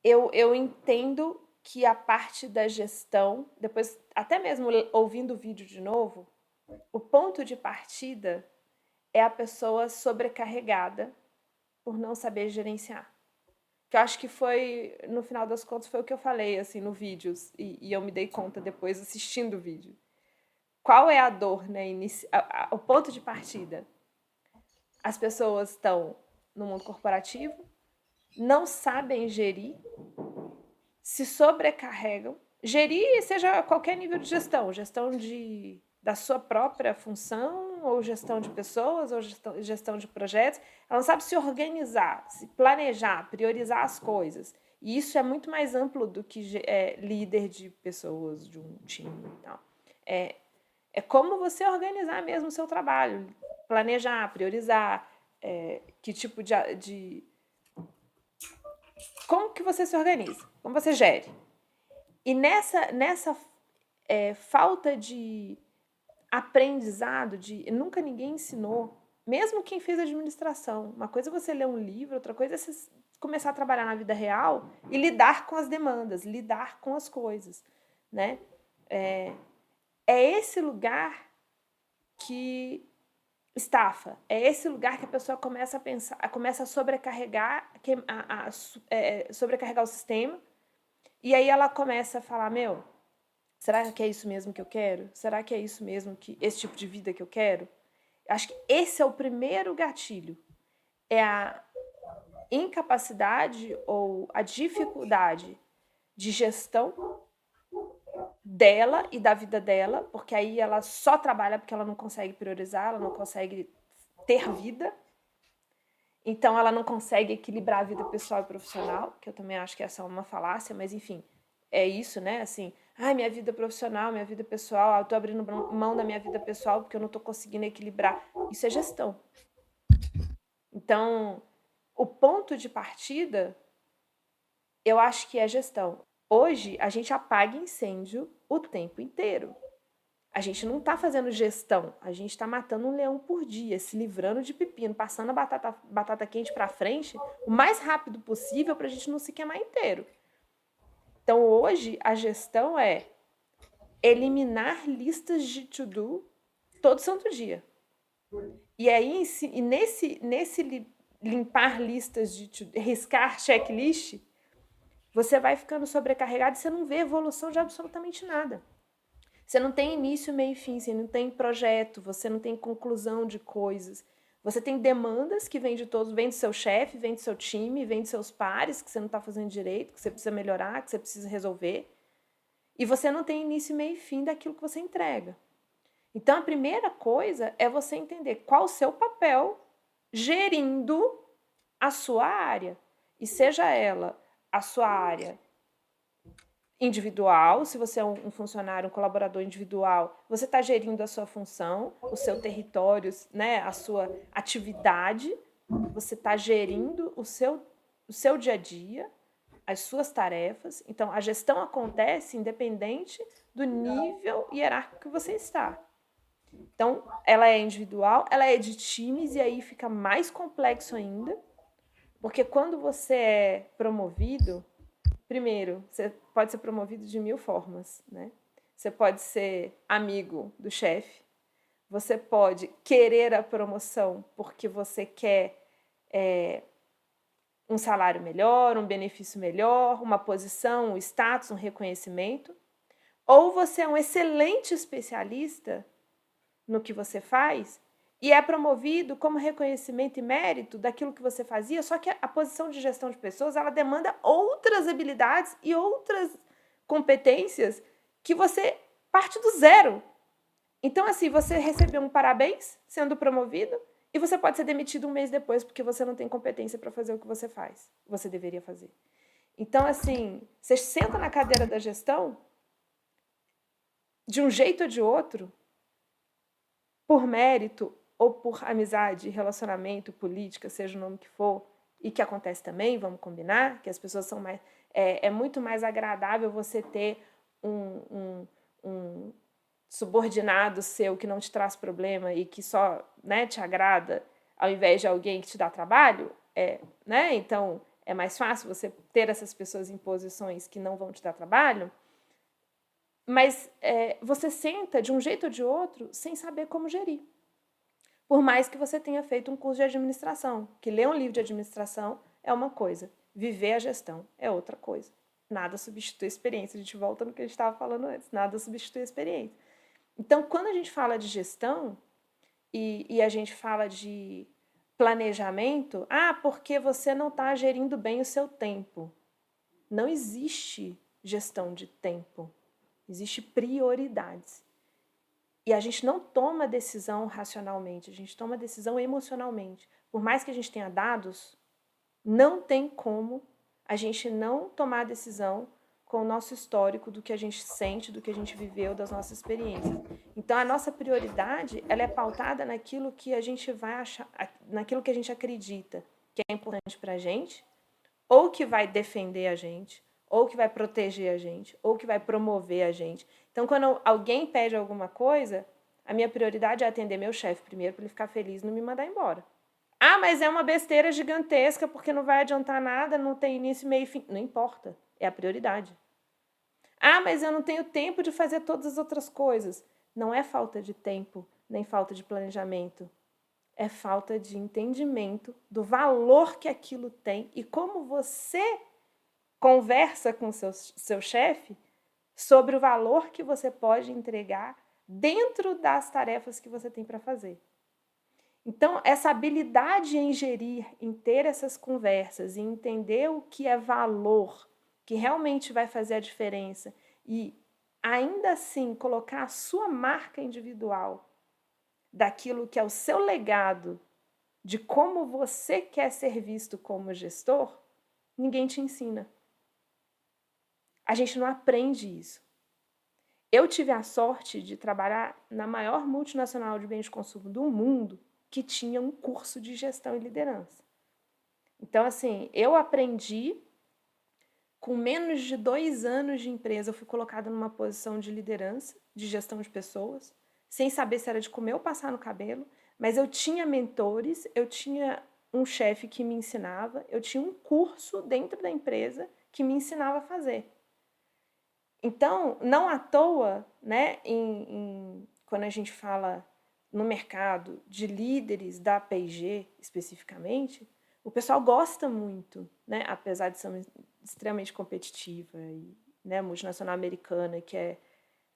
eu entendo que a parte da gestão, depois, até mesmo ouvindo o vídeo de novo, o ponto de partida é a pessoa sobrecarregada por não saber gerenciar. Que eu acho que foi, no final das contas, foi o que eu falei, assim, no vídeo, e eu me dei conta depois assistindo o vídeo. Qual é a dor, né? O ponto de partida. As pessoas estão no mundo corporativo, não sabem gerir, se sobrecarregam. Gerir seja qualquer nível de gestão, da sua própria função, ou gestão de pessoas, ou gestão de projetos. Ela não sabe se organizar, se planejar, priorizar as coisas. E isso é muito mais amplo do que líder de pessoas, de um time e tal. É como você organizar mesmo o seu trabalho, planejar, priorizar, que tipo de... Como que você se organiza, como você gere. E nessa falta de aprendizado, nunca ninguém ensinou, mesmo quem fez administração. Uma coisa é você ler um livro, outra coisa é você começar a trabalhar na vida real e lidar com as demandas, lidar com as coisas, né? É esse lugar que estafa, é esse lugar que a pessoa começa a pensar, começa a sobrecarregar, sobrecarregar o sistema, e aí ela começa a falar, será que é isso mesmo que eu quero? Será que é isso mesmo esse tipo de vida que eu quero? Acho que esse é o primeiro gatilho. É a incapacidade ou a dificuldade de gestão dela e da vida dela, porque aí ela só trabalha porque ela não consegue priorizar, ela não consegue ter vida. Então ela não consegue equilibrar a vida pessoal e profissional, que eu também acho que essa é uma falácia, mas enfim, é isso, né? Assim, minha vida profissional, minha vida pessoal, eu tô abrindo mão da minha vida pessoal porque eu não tô conseguindo equilibrar. Isso é gestão. Então, o ponto de partida, eu acho que é gestão. Hoje, a gente apaga incêndio o tempo inteiro. A gente não está fazendo gestão, a gente está matando um leão por dia, se livrando de pepino, passando a batata quente para frente o mais rápido possível para a gente não se queimar inteiro. Então, hoje, a gestão é eliminar listas de to-do todo santo dia. E aí, nesse limpar listas de to-do, riscar checklist, você vai ficando sobrecarregado e você não vê evolução de absolutamente nada. Você não tem início, meio e fim, você não tem projeto, você não tem conclusão de coisas. Você tem demandas que vêm de todos, vem do seu chefe, vem do seu time, vem dos seus pares, que você não está fazendo direito, que você precisa melhorar, que você precisa resolver. E você não tem início, meio e fim daquilo que você entrega. Então, a primeira coisa é você entender qual o seu papel gerindo a sua área. E seja ela a sua área individual, se você é um funcionário, um colaborador individual, você está gerindo a sua função, o seu território, né, a sua atividade, você está gerindo o seu dia a dia, as suas tarefas. Então, a gestão acontece independente do nível hierárquico que você está. Então, ela é individual, ela é de times, e aí fica mais complexo ainda, porque quando você é promovido, primeiro, você pode ser promovido de 1000 formas, né? Você pode ser amigo do chefe, você pode querer a promoção porque você quer um salário melhor, um benefício melhor, uma posição, um status, um reconhecimento, ou você é um excelente especialista no que você faz e é promovido como reconhecimento e mérito daquilo que você fazia, só que a posição de gestão de pessoas, ela demanda outras habilidades e outras competências que você parte do zero. Então, assim, você recebeu um parabéns sendo promovido e você pode ser demitido um mês depois porque você não tem competência para fazer o que você faz, você deveria fazer. Então, assim, você senta na cadeira da gestão, de um jeito ou de outro, por mérito ou por amizade, relacionamento, política, seja o nome que for, e que acontece também, vamos combinar, que as pessoas são mais... É muito mais agradável você ter um subordinado seu que não te traz problema e que só, né, te agrada, ao invés de alguém que te dá trabalho, né? Então, é mais fácil você ter essas pessoas em posições que não vão te dar trabalho, mas você senta de um jeito ou de outro sem saber como gerir. Por mais que você tenha feito um curso de administração, que ler um livro de administração é uma coisa, viver a gestão é outra coisa. Nada substitui a experiência. A gente volta no que a gente estava falando antes, nada substitui a experiência. Então, quando a gente fala de gestão e a gente fala de planejamento, porque você não está gerindo bem o seu tempo. Não existe gestão de tempo, existe prioridades. E a gente não toma decisão racionalmente, a gente toma decisão emocionalmente. Por mais que a gente tenha dados, não tem como a gente não tomar decisão com o nosso histórico do que a gente sente, do que a gente viveu, das nossas experiências. Então, a nossa prioridade, ela é pautada naquilo que a gente vai achar, naquilo que a gente acredita que é importante para a gente, ou que vai defender a gente, ou que vai proteger a gente, ou que vai promover a gente. Então, quando alguém pede alguma coisa, a minha prioridade é atender meu chefe primeiro para ele ficar feliz e não me mandar embora. Mas é uma besteira gigantesca porque não vai adiantar nada, não tem início, meio e fim. Não importa, é a prioridade. Mas eu não tenho tempo de fazer todas as outras coisas. Não é falta de tempo, nem falta de planejamento. É falta de entendimento do valor que aquilo tem e como você conversa com seu chefe sobre o valor que você pode entregar dentro das tarefas que você tem para fazer. Então, essa habilidade em gerir, em ter essas conversas, em entender o que é valor, que realmente vai fazer a diferença, e ainda assim colocar a sua marca individual daquilo que é o seu legado, de como você quer ser visto como gestor, ninguém te ensina. A gente não aprende isso. Eu tive a sorte de trabalhar na maior multinacional de bens de consumo do mundo, que tinha um curso de gestão e liderança. Então, assim, eu aprendi, com menos de 2 anos de empresa, eu fui colocada numa posição de liderança, de gestão de pessoas, sem saber se era de comer ou passar no cabelo, mas eu tinha mentores, eu tinha um chefe que me ensinava, eu tinha um curso dentro da empresa que me ensinava a fazer. Então, não à toa, né, quando a gente fala no mercado de líderes da P&G especificamente, o pessoal gosta muito, né, apesar de ser extremamente competitiva, e, né, multinacional americana que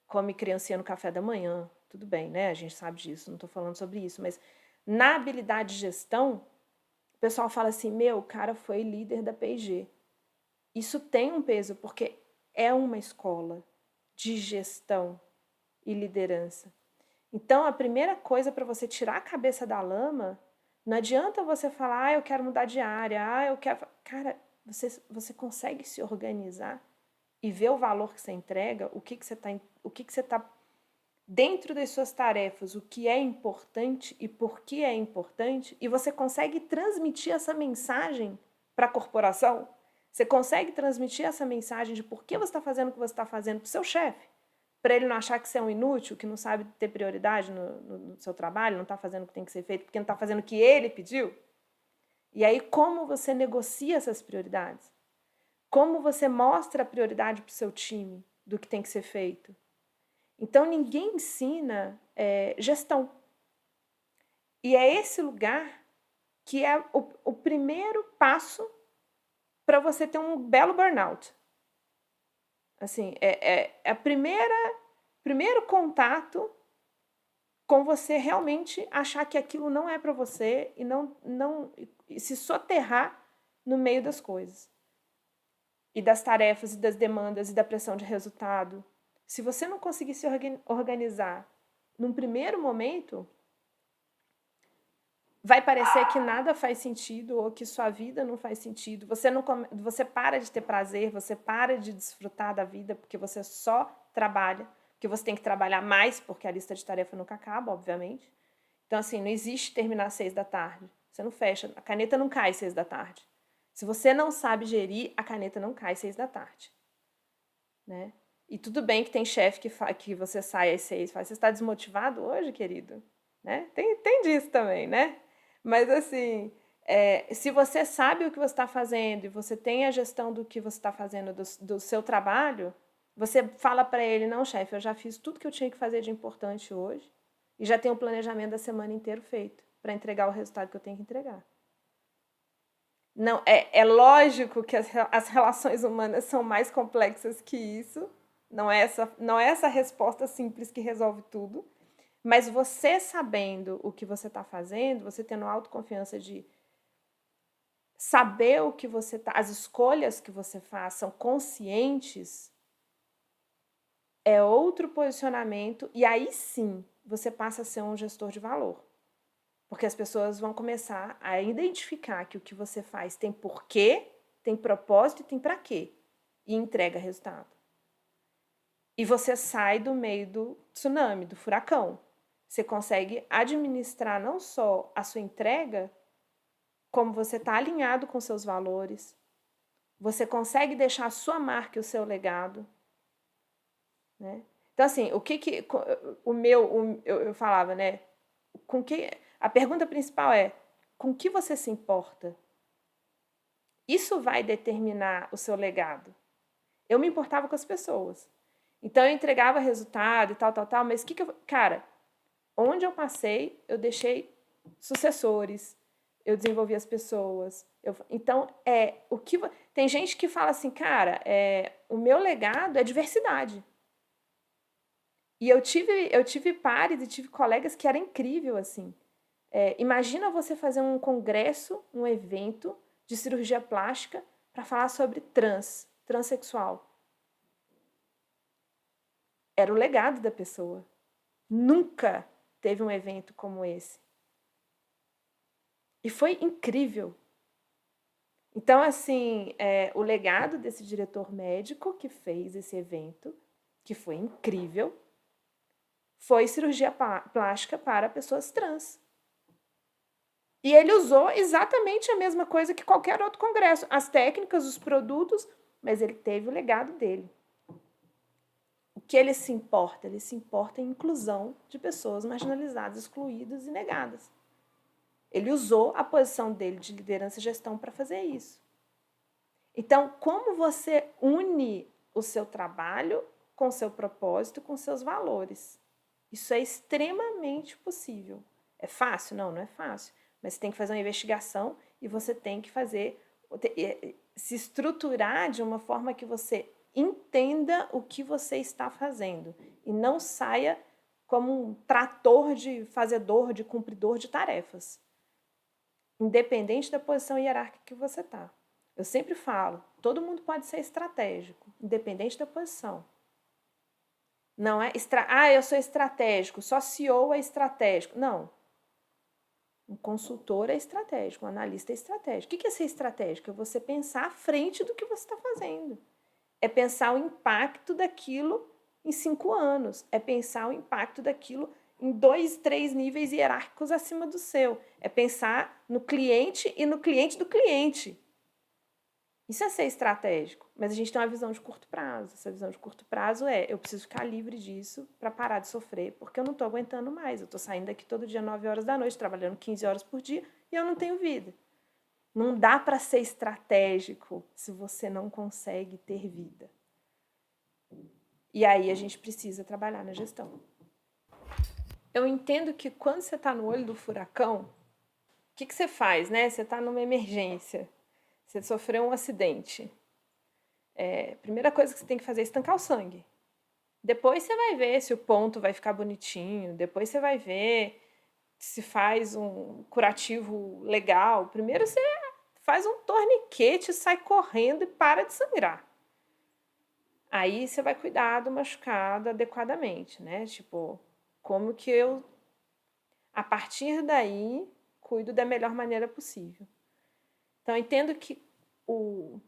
come criancinha no café da manhã, tudo bem, né, a gente sabe disso, não estou falando sobre isso, mas na habilidade de gestão, o pessoal fala assim, o cara foi líder da P&G. Isso tem um peso, porque é uma escola de gestão e liderança. Então, a primeira coisa para você tirar a cabeça da lama, não adianta você falar, eu quero mudar de área, eu quero... Cara, você consegue se organizar e ver o valor que você entrega, o que você está dentro das suas tarefas, o que é importante e por que é importante, e você consegue transmitir essa mensagem para a corporação. Você consegue transmitir essa mensagem de por que você está fazendo o que você está fazendo para o seu chefe, para ele não achar que você é um inútil, que não sabe ter prioridade no seu trabalho, não está fazendo o que tem que ser feito, porque não está fazendo o que ele pediu. E aí, como você negocia essas prioridades? Como você mostra a prioridade para o seu time do que tem que ser feito? Então, ninguém ensina gestão. E é esse lugar que é o primeiro passo para você ter um belo burnout. Assim, a primeiro contato com você realmente achar que aquilo não é para você e se soterrar no meio das coisas. E das tarefas, e das demandas, e da pressão de resultado. Se você não conseguir se organizar num primeiro momento, vai parecer que nada faz sentido ou que sua vida não faz sentido. Você para de ter prazer, você para de desfrutar da vida porque você só trabalha, porque você tem que trabalhar mais porque a lista de tarefa nunca acaba, obviamente. Então, assim, não existe terminar às 6 da tarde. Você não fecha, a caneta não cai às 6 da tarde. Se você não sabe gerir, a caneta não cai às 6 da tarde. Né? E tudo bem que tem chefe que você sai às 6, fala, você está desmotivado hoje, querido? Né? Tem disso também, né? Mas, assim, se você sabe o que você está fazendo e você tem a gestão do que você está fazendo do seu trabalho, você fala para ele, não, chefe, eu já fiz tudo que eu tinha que fazer de importante hoje e já tenho o planejamento da semana inteira feito para entregar o resultado que eu tenho que entregar. Não, é lógico que as relações humanas são mais complexas que isso. Não é essa resposta simples que resolve tudo. Mas você sabendo o que você está fazendo, você tendo autoconfiança de saber o que você tá, as escolhas que você faz são conscientes, é outro posicionamento, e aí sim você passa a ser um gestor de valor. Porque as pessoas vão começar a identificar que o que você faz tem porquê, tem propósito e tem para quê. E entrega resultado. E você sai do meio do tsunami, do furacão. Você consegue administrar não só a sua entrega, como você está alinhado com seus valores. Você consegue deixar a sua marca e o seu legado. Né? Então, assim, eu falava, né? A pergunta principal é, com que você se importa? Isso vai determinar o seu legado. Eu me importava com as pessoas. Então, eu entregava resultado e tal, mas cara, onde eu passei, eu deixei sucessores, eu desenvolvi as pessoas. Então, tem gente que fala assim, cara, o meu legado é diversidade. E eu tive pares e tive colegas que era incrível, assim. Imagina você fazer um congresso, um evento de cirurgia plástica para falar sobre transexual. Era o legado da pessoa. Nunca teve um evento como esse. E foi incrível. Então, assim, o legado desse diretor médico que fez esse evento, que foi incrível, foi cirurgia plástica para pessoas trans. E ele usou exatamente a mesma coisa que qualquer outro congresso. As técnicas, os produtos, mas ele teve o legado dele. O que ele se importa? Ele se importa em inclusão de pessoas marginalizadas, excluídas e negadas. Ele usou a posição dele de liderança e gestão para fazer isso. Então, como você une o seu trabalho com o seu propósito, com seus valores? Isso é extremamente possível. É fácil? Não, não é fácil. Mas você tem que fazer uma investigação e você tem que se estruturar de uma forma que você entenda o que você está fazendo e não saia como um trator de fazedor, de cumpridor de tarefas. Independente da posição hierárquica que você está. Eu sempre falo, todo mundo pode ser estratégico, independente da posição. Não é, eu sou estratégico, só CEO é estratégico. Não. Um consultor é estratégico, um analista é estratégico. O que é ser estratégico? É você pensar à frente do que você está fazendo. É pensar o impacto daquilo em 5 anos. É pensar o impacto daquilo em 2, 3 níveis hierárquicos acima do seu. É pensar no cliente e no cliente do cliente. Isso é ser estratégico, mas a gente tem uma visão de curto prazo. Essa visão de curto prazo eu preciso ficar livre disso para parar de sofrer, porque eu não estou aguentando mais. Eu estou saindo daqui todo dia 9 horas da noite, trabalhando 15 horas por dia e eu não tenho vida. Não dá para ser estratégico se você não consegue ter vida. E aí a gente precisa trabalhar na gestão. Eu entendo que quando você está no olho do furacão, o que você faz, né? Você está numa emergência. Você sofreu um acidente. Primeira coisa que você tem que fazer é estancar o sangue. Depois você vai ver se o ponto vai ficar bonitinho. Depois você vai ver se faz um curativo legal. Primeiro você faz um torniquete, sai correndo e para de sangrar. Aí você vai cuidar do machucado adequadamente, né? Tipo, como que eu, a partir daí, cuido da melhor maneira possível. Então, eu entendo que o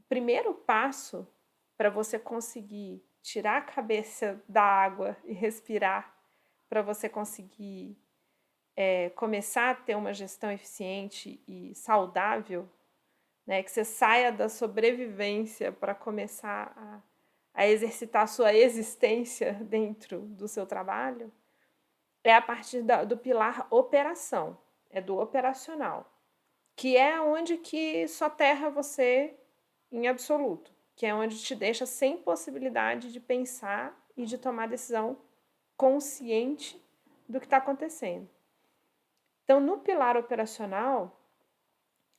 primeiro passo para você conseguir tirar a cabeça da água e respirar, para você conseguir começar a ter uma gestão eficiente e saudável, né, que você saia da sobrevivência para começar a exercitar a sua existência dentro do seu trabalho, é a partir do pilar operação, é do operacional. que é onde que soterra você em absoluto, que é onde te deixa sem possibilidade de pensar e de tomar decisão consciente do que está acontecendo. Então, no pilar operacional,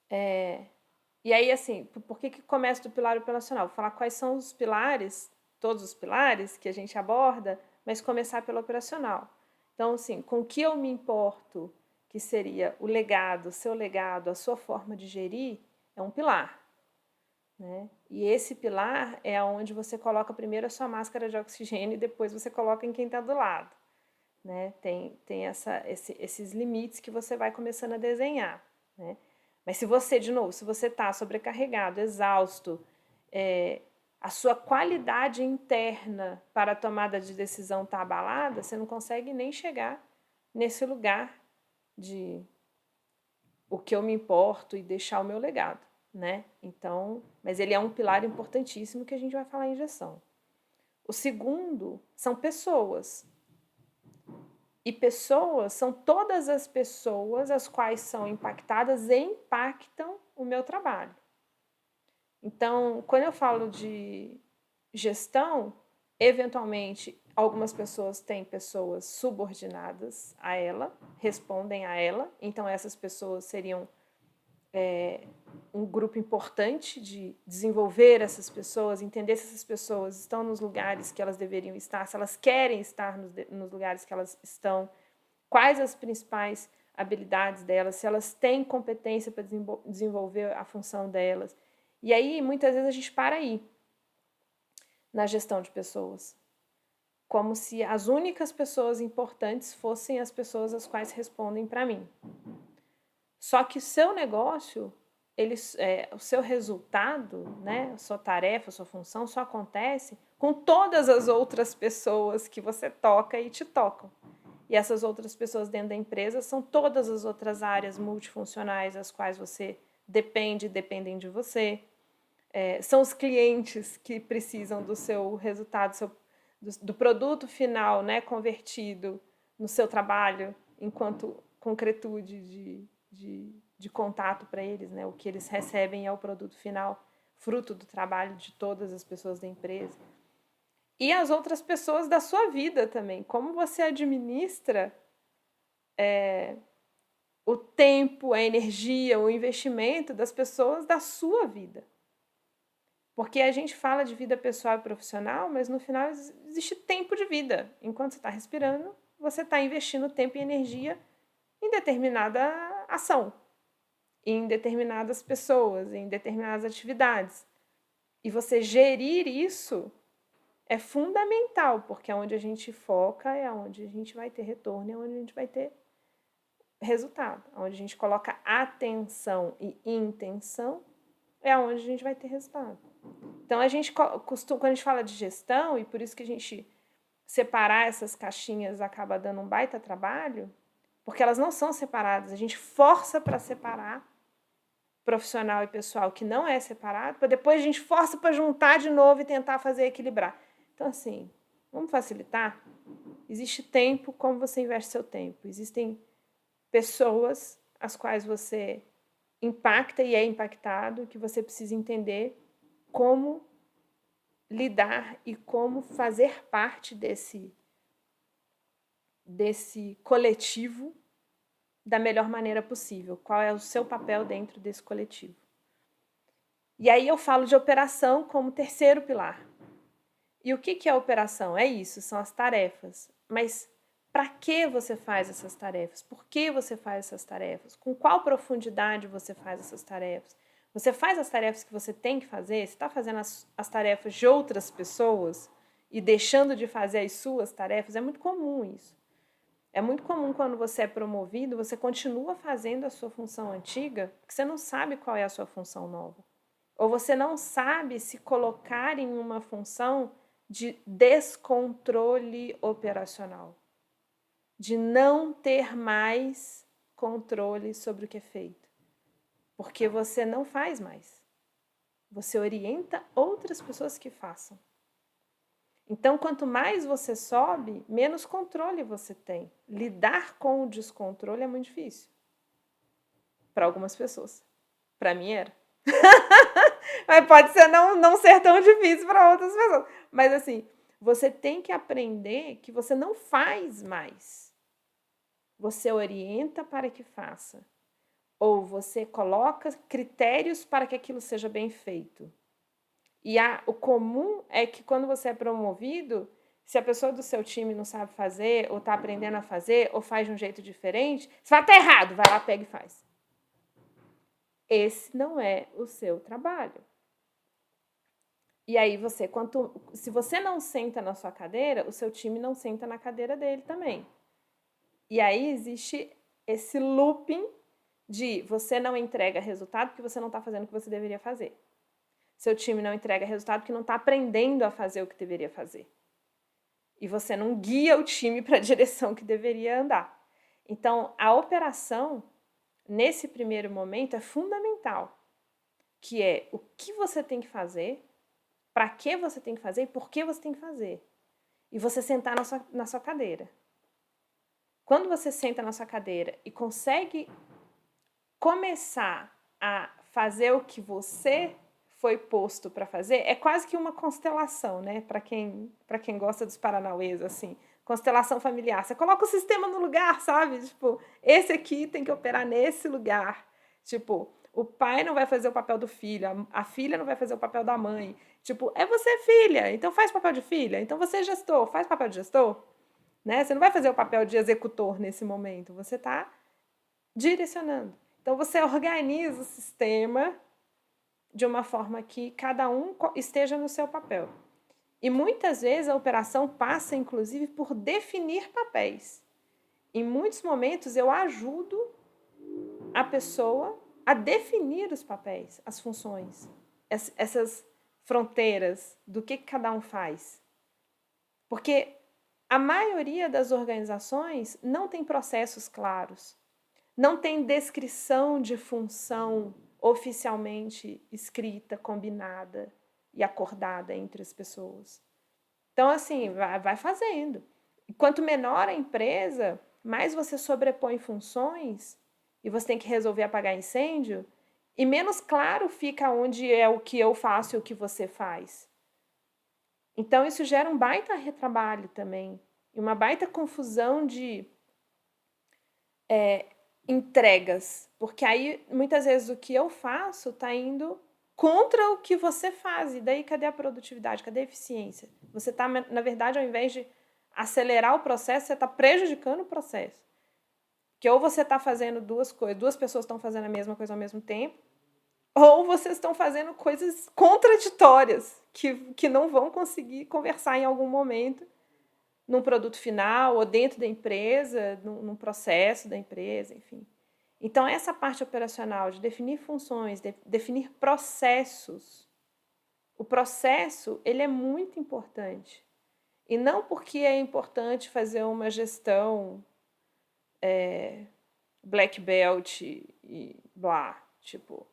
e aí, assim, por que começa do pilar operacional? Vou falar quais são os pilares, todos os pilares que a gente aborda, mas começar pelo operacional. Então, assim, com o que eu me importo, que seria o legado, seu legado, a sua forma de gerir, é um pilar. Né? E esse pilar é onde você coloca primeiro a sua máscara de oxigênio e depois você coloca em quem está do lado. Né? Tem esses limites que você vai começando a desenhar. Né? Mas se você, de novo, se você está sobrecarregado, exausto, a sua qualidade interna para a tomada de decisão está abalada, você não consegue nem chegar nesse lugar de o que eu me importo e deixar o meu legado. Né? Então, mas ele é um pilar importantíssimo que a gente vai falar em gestão. O segundo são pessoas. E pessoas são todas as pessoas as quais são impactadas e impactam o meu trabalho. Então, quando eu falo de gestão, eventualmente algumas pessoas têm pessoas subordinadas a ela, respondem a ela, então essas pessoas seriam um grupo importante de desenvolver essas pessoas, entender se essas pessoas estão nos lugares que elas deveriam estar, se elas querem estar nos lugares que elas estão, quais as principais habilidades delas, se elas têm competência para desenvolver a função delas. E aí, muitas vezes, a gente para aí, na gestão de pessoas. Como se as únicas pessoas importantes fossem as pessoas as quais respondem para mim. Só que o seu negócio, o seu resultado, né, a sua tarefa, a sua função, só acontece com todas as outras pessoas que você toca e te tocam. E essas outras pessoas dentro da empresa são todas as outras áreas multifuncionais as quais você dependem de você. São os clientes que precisam do seu resultado, do produto final, né, convertido no seu trabalho, enquanto concretude de contato para eles, né? O que eles recebem é o produto final, fruto do trabalho de todas as pessoas da empresa. E as outras pessoas da sua vida também. Como você administra o tempo, a energia, o investimento das pessoas da sua vida. Porque a gente fala de vida pessoal e profissional, mas no final existe tempo de vida. Enquanto você está respirando, você está investindo tempo e energia em determinada ação, em determinadas pessoas, em determinadas atividades. E você gerir isso é fundamental, porque é onde a gente foca, é onde a gente vai ter retorno, é onde a gente vai ter resultado. Onde a gente coloca atenção e intenção, é onde a gente vai ter resultado. Então, a gente costuma, quando a gente fala de gestão, e por isso que a gente separar essas caixinhas acaba dando um baita trabalho, porque elas não são separadas. A gente força para separar profissional e pessoal que não é separado, para depois a gente força para juntar de novo e tentar fazer equilibrar. Então, assim, vamos facilitar? Existe tempo, como você investe seu tempo. Existem pessoas as quais você impacta e é impactado, que você precisa entender como lidar e como fazer parte desse coletivo da melhor maneira possível. Qual é o seu papel dentro desse coletivo? E aí eu falo de operação como terceiro pilar. E o que é operação? É isso, são as tarefas. Mas para que você faz essas tarefas? Por que você faz essas tarefas? Com qual profundidade você faz essas tarefas? Você faz as tarefas que você tem que fazer? Você está fazendo as tarefas de outras pessoas e deixando de fazer as suas tarefas? É muito comum isso. É muito comum quando você é promovido, você continua fazendo a sua função antiga, porque você não sabe qual é a sua função nova. Ou você não sabe se colocar em uma função de descontrole operacional, de não ter mais controle sobre o que é feito, porque você não faz mais. Você orienta outras pessoas que façam. Então, quanto mais você sobe, menos controle você tem. Lidar com o descontrole é muito difícil para algumas pessoas. Para mim era. Mas pode ser não ser tão difícil para outras pessoas. Mas assim, você tem que aprender que você não faz mais. Você orienta para que faça. Ou você coloca critérios para que aquilo seja bem feito. E o comum é que quando você é promovido, se a pessoa do seu time não sabe fazer, ou está aprendendo a fazer, ou faz de um jeito diferente, você fala, tá errado, vai lá, pega e faz. Esse não é o seu trabalho. E aí se você não senta na sua cadeira, o seu time não senta na cadeira dele também. E aí existe esse looping de você não entrega resultado porque você não está fazendo o que você deveria fazer. Seu time não entrega resultado porque não está aprendendo a fazer o que deveria fazer. E você não guia o time para a direção que deveria andar. Então, a operação, nesse primeiro momento, é fundamental, que é o que você tem que fazer, para que você tem que fazer e por que você tem que fazer. E você sentar na sua cadeira. Quando você senta na sua cadeira e consegue começar a fazer o que você foi posto para fazer, é quase que uma constelação, né? Para quem gosta dos paranauês, assim. Constelação familiar. Você coloca o sistema no lugar, sabe? Tipo, esse aqui tem que operar nesse lugar. Tipo, o pai não vai fazer o papel do filho, a filha não vai fazer o papel da mãe. Tipo, é você filha, então faz papel de filha. Então você é gestor, faz papel de gestor. Né? Você não vai fazer o papel de executor nesse momento, você está direcionando. Então você organiza o sistema de uma forma que cada um esteja no seu papel. E muitas vezes a operação passa, inclusive, por definir papéis. Em muitos momentos eu ajudo a pessoa a definir os papéis, as funções, essas fronteiras do que cada um faz. Porque a maioria das organizações não tem processos claros, não tem descrição de função oficialmente escrita, combinada e acordada entre as pessoas. Então, assim, vai fazendo. E quanto menor a empresa, mais você sobrepõe funções e você tem que resolver apagar incêndio, e menos claro fica onde é o que eu faço e o que você faz. Então, isso gera um baita retrabalho também, e uma baita confusão de entregas, porque aí, muitas vezes, o que eu faço está indo contra o que você faz, e daí cadê a produtividade, cadê a eficiência? Você está, na verdade, ao invés de acelerar o processo, você está prejudicando o processo. Que ou você está fazendo duas coisas, duas pessoas estão fazendo a mesma coisa ao mesmo tempo, ou vocês estão fazendo coisas contraditórias, que não vão conseguir conversar em algum momento, num produto final, ou dentro da empresa, num processo da empresa, enfim. Então, essa parte operacional de definir funções, definir processos, o processo, ele é muito importante. E não porque é importante fazer uma gestão black belt e blá, tipo...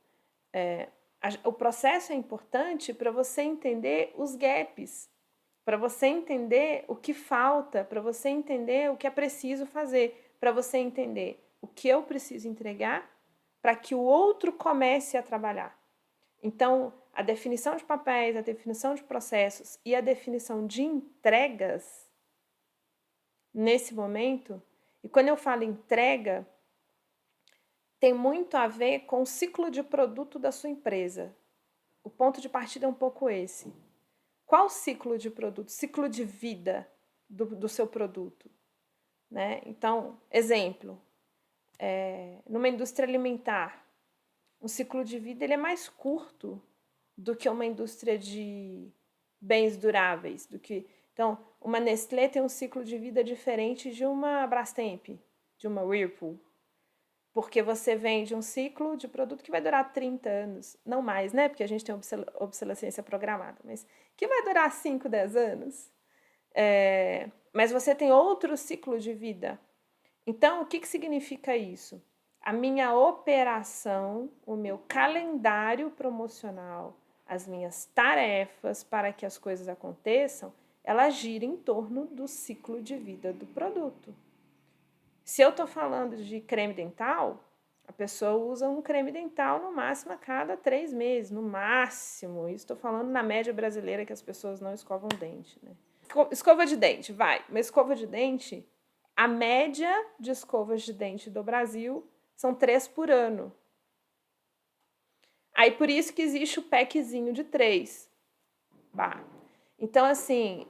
o processo é importante para você entender os gaps, para você entender o que falta, para você entender o que é preciso fazer, para você entender o que eu preciso entregar para que o outro comece a trabalhar. Então, a definição de papéis, a definição de processos e a definição de entregas nesse momento, e quando eu falo entrega, tem muito a ver com o ciclo de produto da sua empresa. O ponto de partida é um pouco esse. Qual o ciclo de produto? Ciclo de vida do seu produto. Né? Então, exemplo, numa indústria alimentar, o ciclo de vida ele é mais curto do que uma indústria de bens duráveis. Então, uma Nestlé tem um ciclo de vida diferente de uma Brastemp, de uma Whirlpool. Porque você vende um ciclo de produto que vai durar 30 anos, não mais, né? Porque a gente tem obsolescência programada, mas que vai durar 5, 10 anos. Mas você tem outro ciclo de vida. Então, o que significa isso? A minha operação, o meu calendário promocional, as minhas tarefas para que as coisas aconteçam, ela gira em torno do ciclo de vida do produto. Se eu estou falando de creme dental, A pessoa usa um creme dental no máximo a cada 3 meses, no máximo. Isso estou falando na média brasileira que as pessoas não escovam dente, né? Escova de dente, vai. Uma escova de dente, a média de escovas de dente do Brasil são 3 por ano. Aí por isso que existe o packzinho de 3. Bah. Então, assim,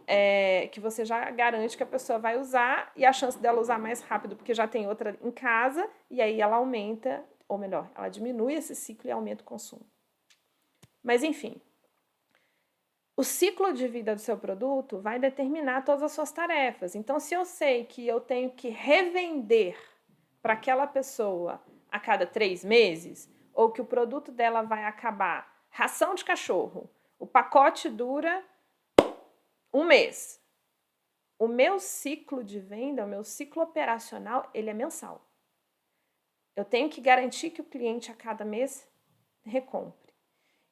que você já garante que a pessoa vai usar e a chance dela usar mais rápido, porque já tem outra em casa, e aí ela aumenta, ou melhor, ela diminui esse ciclo e aumenta o consumo. Mas, enfim, o ciclo de vida do seu produto vai determinar todas as suas tarefas. Então, se eu sei que eu tenho que revender para aquela pessoa a cada 3 meses, ou que o produto dela vai acabar, ração de cachorro, o pacote dura 1 mês. O meu ciclo de venda, o meu ciclo operacional, ele é mensal. Eu tenho que garantir que o cliente a cada mês recompre.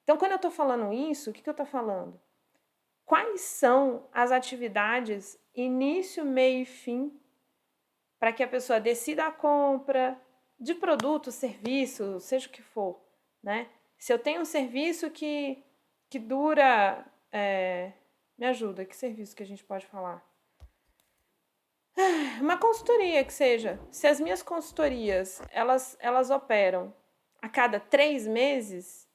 Então, quando eu estou falando isso, o que eu estou falando? Quais são as atividades início, meio e fim para que a pessoa decida a compra de produto, serviço, seja o que for, né? Se eu tenho um serviço que dura... me ajuda, que serviço que a gente pode falar? Uma consultoria que seja. Se as minhas consultorias, elas operam a cada 3 meses,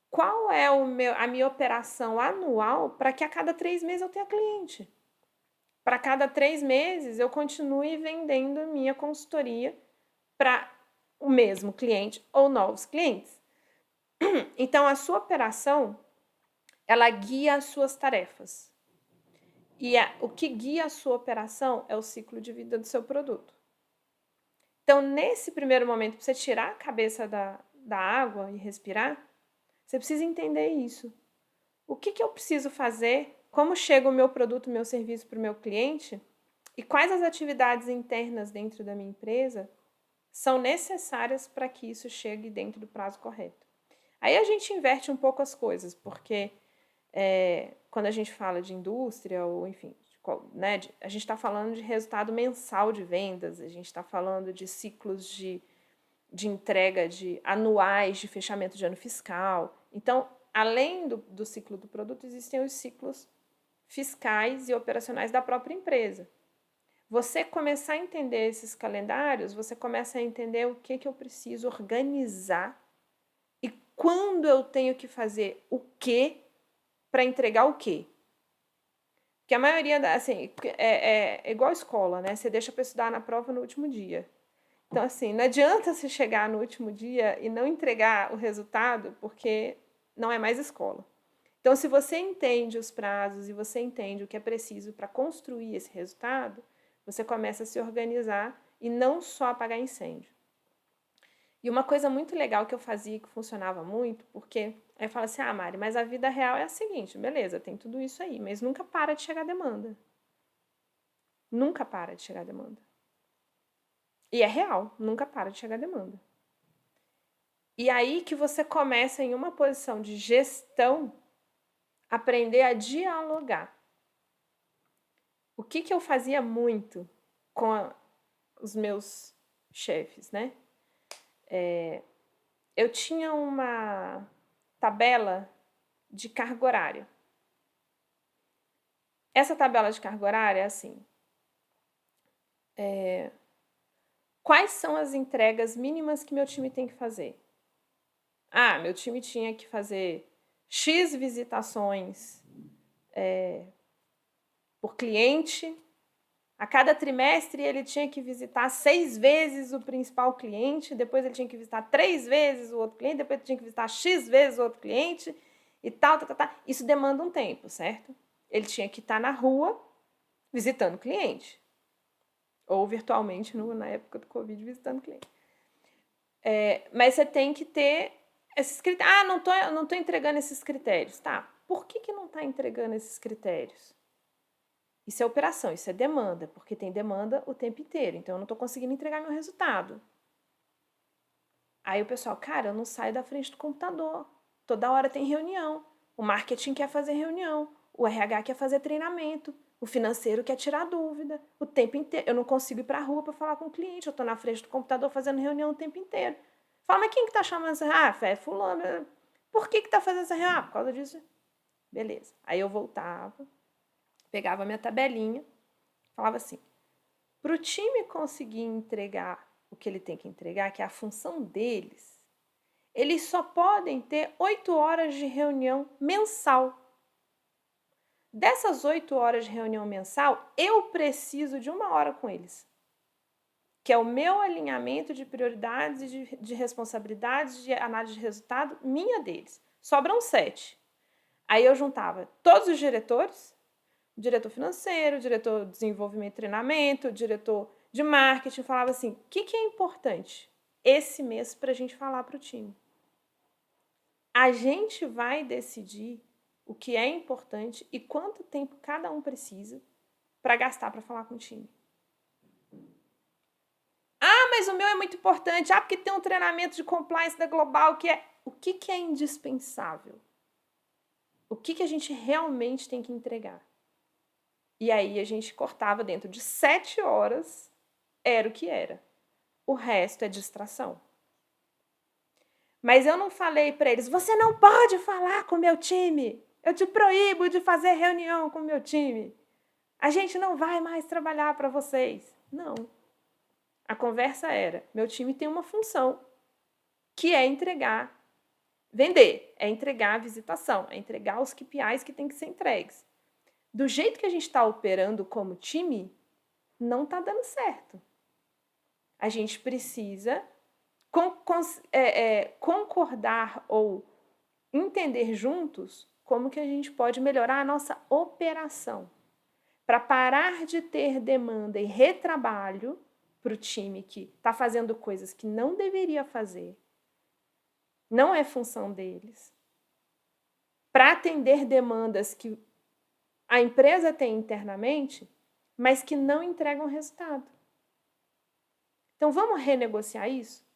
qual é a minha operação anual para que a cada 3 meses eu tenha cliente? Para cada 3 meses eu continue vendendo minha consultoria para o mesmo cliente ou novos clientes. Então, a sua operação, ela guia as suas tarefas. E o que guia a sua operação é o ciclo de vida do seu produto. Então, nesse primeiro momento, para você tirar a cabeça da água e respirar, você precisa entender isso. O que eu preciso fazer? Como chega o meu produto, o meu serviço para o meu cliente? E quais as atividades internas dentro da minha empresa são necessárias para que isso chegue dentro do prazo correto? Aí a gente inverte um pouco as coisas, porque quando a gente fala de indústria, ou enfim, né, a gente está falando de resultado mensal de vendas, a gente está falando de ciclos de entrega anuais de fechamento de ano fiscal. Então, além do ciclo do produto, existem os ciclos fiscais e operacionais da própria empresa. Você começar a entender esses calendários, você começa a entender o que eu preciso organizar e quando eu tenho que fazer o que para entregar o quê. Porque a maioria, assim, é igual a escola, né? Você deixa para estudar na prova no último dia. Então, assim, não adianta você chegar no último dia e não entregar o resultado, porque não é mais escola. Então, se você entende os prazos e você entende o que é preciso para construir esse resultado, você começa a se organizar e não só apagar incêndio. E uma coisa muito legal que eu fazia, que funcionava muito, porque aí eu falo assim, Mari, mas a vida real é a seguinte, beleza, tem tudo isso aí, mas nunca para de chegar demanda. Nunca para de chegar demanda. E é real, nunca para de chegar demanda. E aí que você começa, em uma posição de gestão, aprender a dialogar. O que eu fazia muito com os meus chefes, né? Eu tinha uma tabela de carga horária. Essa tabela de carga horária é assim. Quais são as entregas mínimas que meu time tem que fazer? Meu time tinha que fazer X visitações por cliente. A cada trimestre ele tinha que visitar 6 vezes o principal cliente, depois ele tinha que visitar 3 vezes o outro cliente, depois ele tinha que visitar X vezes o outro cliente e tal. Isso demanda um tempo, certo? Ele tinha que estar na rua visitando cliente. Ou virtualmente, na época do Covid, visitando cliente. Mas você tem que ter esses critérios. Não tô entregando esses critérios. Tá, por que não está entregando esses critérios? Isso é operação, isso é demanda, porque tem demanda o tempo inteiro. Então, eu não estou conseguindo entregar meu resultado. Aí o pessoal, cara, eu não saio da frente do computador. Toda hora tem reunião. O marketing quer fazer reunião. o RH quer fazer treinamento, o financeiro quer tirar dúvida, o tempo inteiro. Eu não consigo ir para a rua para falar com o cliente, eu estou na frente do computador fazendo reunião o tempo inteiro. Fala, mas quem que está chamando essa reunião? É fulano. Por que está fazendo essa reunião? Por causa disso. Beleza. Aí eu voltava, pegava minha tabelinha, falava assim, para o time conseguir entregar o que ele tem que entregar, que é a função deles, eles só podem ter 8 horas de reunião mensal. Dessas 8 horas de reunião mensal, eu preciso de 1 hora com eles, que é o meu alinhamento de prioridades, de responsabilidades, de análise de resultado, minha deles. Sobram 7. Aí eu juntava todos os diretores, diretor financeiro, diretor de desenvolvimento e treinamento, diretor de marketing, falava assim, o que é importante esse mês para a gente falar para o time? A gente vai decidir o que é importante e quanto tempo cada um precisa para gastar para falar com o time. Ah, mas o meu é muito importante. Ah, porque tem um treinamento de compliance da Global que é... O que é indispensável? O que a gente realmente tem que entregar? E aí a gente cortava dentro de 7 horas, era o que era. O resto é distração. Mas eu não falei para eles, você não pode falar com o meu time. Eu te proíbo de fazer reunião com o meu time. A gente não vai mais trabalhar para vocês. Não. A conversa era, meu time tem uma função, que é entregar, vender, é entregar a visitação, é entregar os KPIs que tem que ser entregues. Do jeito que a gente está operando como time, não está dando certo. A gente precisa concordar ou entender juntos como que a gente pode melhorar a nossa operação. Para parar de ter demanda e retrabalho para o time que está fazendo coisas que não deveria fazer, não é função deles, para atender demandas que a empresa tem internamente, mas que não entregam resultado. Então, vamos renegociar isso?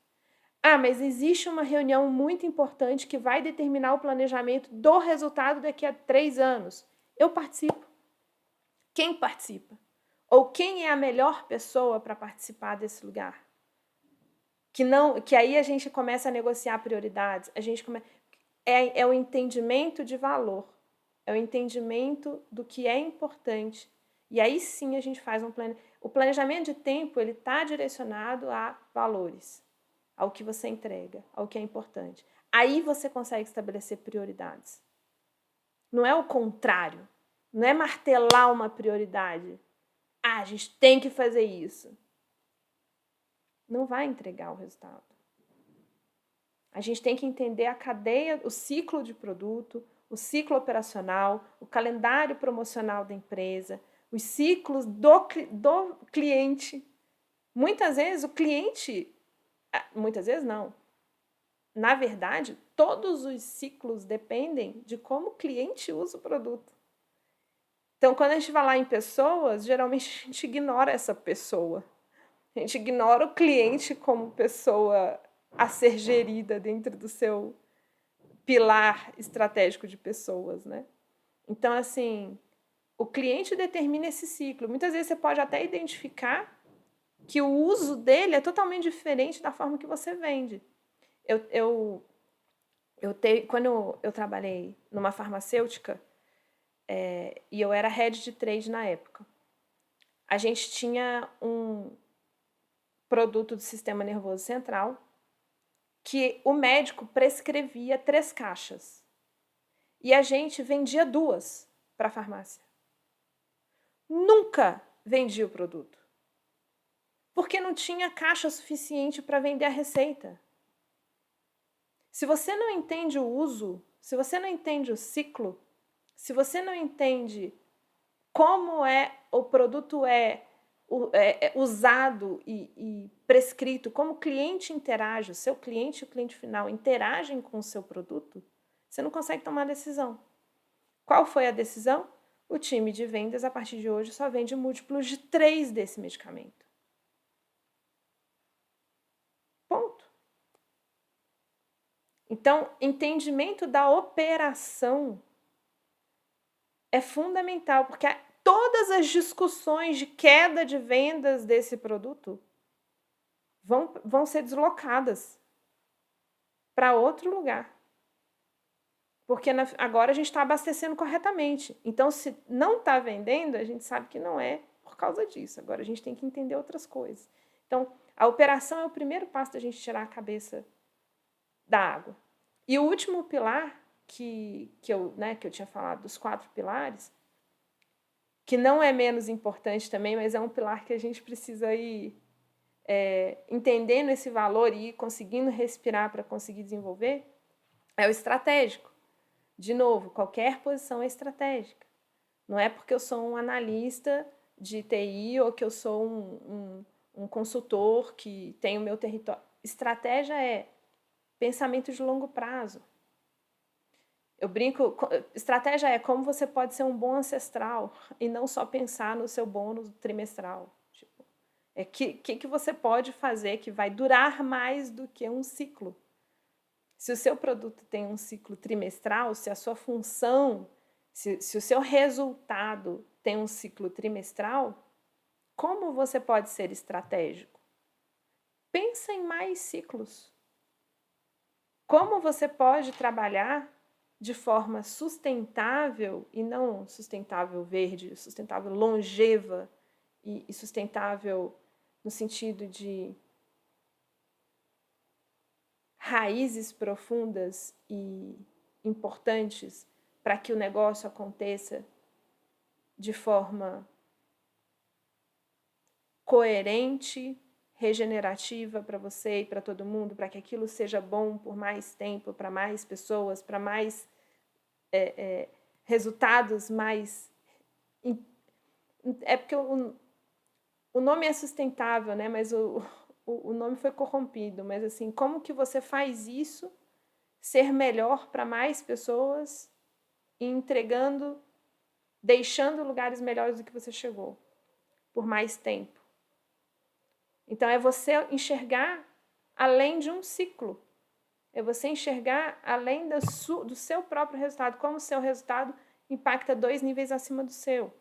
Ah, mas existe uma reunião muito importante que vai determinar o planejamento do resultado daqui a 3 anos. Eu participo. Quem participa? Ou quem é a melhor pessoa para participar desse lugar? Que aí a gente começa a negociar prioridades, é o entendimento de valor, é o entendimento do que é importante. E aí sim a gente faz o planejamento de tempo, ele está direcionado a valores, ao que você entrega, ao que é importante. Aí você consegue estabelecer prioridades. Não é o contrário, não é martelar uma prioridade. Ah, a gente tem que fazer isso. Não vai entregar o resultado. A gente tem que entender a cadeia, o ciclo de produto, o ciclo operacional, o calendário promocional da empresa, os ciclos do cliente. Muitas vezes o cliente... Muitas vezes não. Na verdade, todos os ciclos dependem de como o cliente usa o produto. Então, quando a gente vai lá em pessoas, geralmente a gente ignora essa pessoa. A gente ignora o cliente como pessoa a ser gerida dentro do seu pilar estratégico de pessoas, né? Então, assim, o cliente determina esse ciclo. Muitas vezes você pode até identificar que o uso dele é totalmente diferente da forma que você vende. Quando eu trabalhei numa farmacêutica, e eu era head de trade na época, a gente tinha um produto do sistema nervoso central que o médico prescrevia 3 caixas. E a gente vendia 2 para a farmácia. Nunca vendia o produto. Porque não tinha caixa suficiente para vender a receita. Se você não entende o uso, se você não entende o ciclo, se você não entende como o produto é usado e prescrito, como o cliente interage, o seu cliente e o cliente final interagem com o seu produto, você não consegue tomar decisão. Qual foi a decisão? O time de vendas, a partir de hoje, só vende múltiplos de 3 desse medicamento. Ponto. Então, entendimento da operação é fundamental, porque todas as discussões de queda de vendas desse produto vão ser deslocadas para outro lugar. Porque agora a gente está abastecendo corretamente. Então, se não está vendendo, a gente sabe que não é por causa disso. Agora a gente tem que entender outras coisas. Então, a operação é o primeiro passo da gente tirar a cabeça da água. E o último pilar que eu tinha falado, dos 4 pilares, que não é menos importante também, mas é um pilar que a gente precisa ir entendendo esse valor e ir conseguindo respirar para conseguir desenvolver, é o estratégico. De novo, qualquer posição é estratégica. Não é porque eu sou um analista de TI ou que eu sou um consultor que tem o meu território. Estratégia é pensamento de longo prazo. Eu brinco, estratégia é como você pode ser um bom ancestral e não só pensar no seu bônus trimestral. Tipo, que você pode fazer que vai durar mais do que um ciclo. Se o seu produto tem um ciclo trimestral, se a sua função, se o seu resultado tem um ciclo trimestral, como você pode ser estratégico? Pensa em mais ciclos. Como você pode trabalhar de forma sustentável, e não sustentável verde, sustentável longeva e sustentável no sentido de raízes profundas e importantes para que o negócio aconteça de forma coerente, regenerativa para você e para todo mundo, para que aquilo seja bom por mais tempo, para mais pessoas, para mais resultados mais... É porque o nome é sustentável, né? Mas o nome foi corrompido. Mas assim, como que você faz isso ser melhor para mais pessoas e entregando, deixando lugares melhores do que você chegou, por mais tempo? Então, é você enxergar além de um ciclo. É você enxergar além do seu próprio resultado, como o seu resultado impacta 2 níveis acima do seu.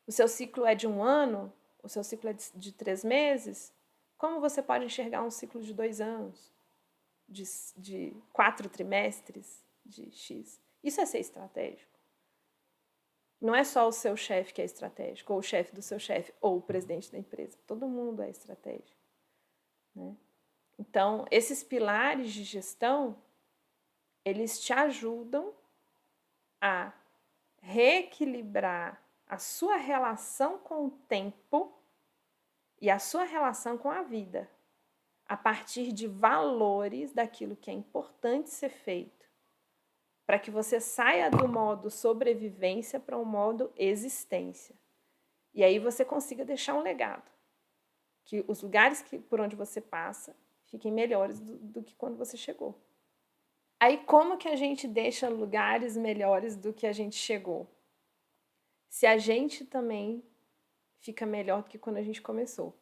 O seu ciclo é de 1 ano, o seu ciclo é de 3 meses, como você pode enxergar um ciclo de 2 anos, de 4 trimestres, de X? Isso é ser estratégico. Não é só o seu chefe que é estratégico, ou o chefe do seu chefe, ou o presidente da empresa. Todo mundo é estratégico, né? Então, esses pilares de gestão, eles te ajudam a reequilibrar a sua relação com o tempo e a sua relação com a vida, a partir de valores daquilo que é importante ser feito, para que você saia do modo sobrevivência para o modo existência. E aí você consiga deixar um legado, que os lugares por onde você passa fiquem melhores do que quando você chegou. Aí como que a gente deixa lugares melhores do que a gente chegou? Se a gente também fica melhor do que quando a gente começou.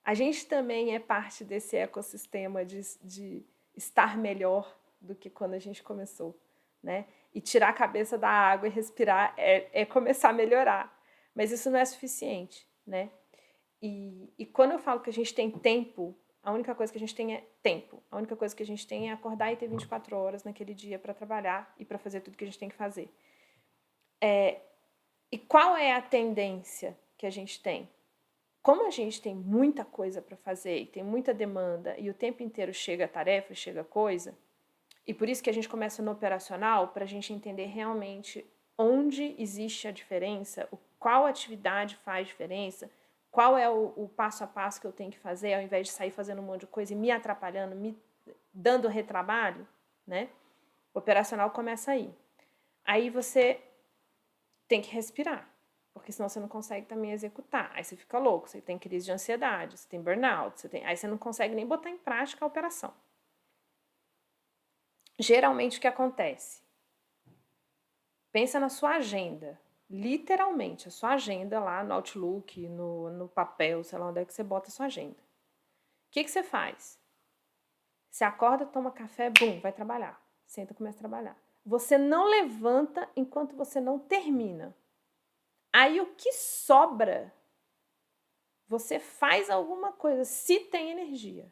A gente também é parte desse ecossistema de estar melhor do que quando a gente começou, né? E tirar a cabeça da água e respirar é começar a melhorar. Mas isso não é suficiente, né? E quando eu falo que a gente tem tempo, a única coisa que a gente tem é tempo. A única coisa que a gente tem é acordar e ter 24 horas naquele dia para trabalhar e para fazer tudo que a gente tem que fazer. E qual é a tendência que a gente tem? Como a gente tem muita coisa para fazer e tem muita demanda e o tempo inteiro chega tarefa, chega coisa, e por isso que a gente começa no operacional, para a gente entender realmente onde existe a diferença, qual atividade faz diferença, qual é o passo a passo que eu tenho que fazer, ao invés de sair fazendo um monte de coisa e me atrapalhando, me dando retrabalho, né? O operacional começa aí. Aí você tem que respirar, porque senão você não consegue também executar. Aí você fica louco, você tem crise de ansiedade, você tem burnout, aí você não consegue nem botar em prática a operação. Geralmente o que acontece? Pensa na sua agenda, literalmente, a sua agenda lá no Outlook, no papel, sei lá onde é que você bota a sua agenda. O que você faz? Você acorda, toma café, bum, vai trabalhar. Senta e começa a trabalhar. você não levanta enquanto você não termina. Aí o que sobra, você faz alguma coisa, se tem energia.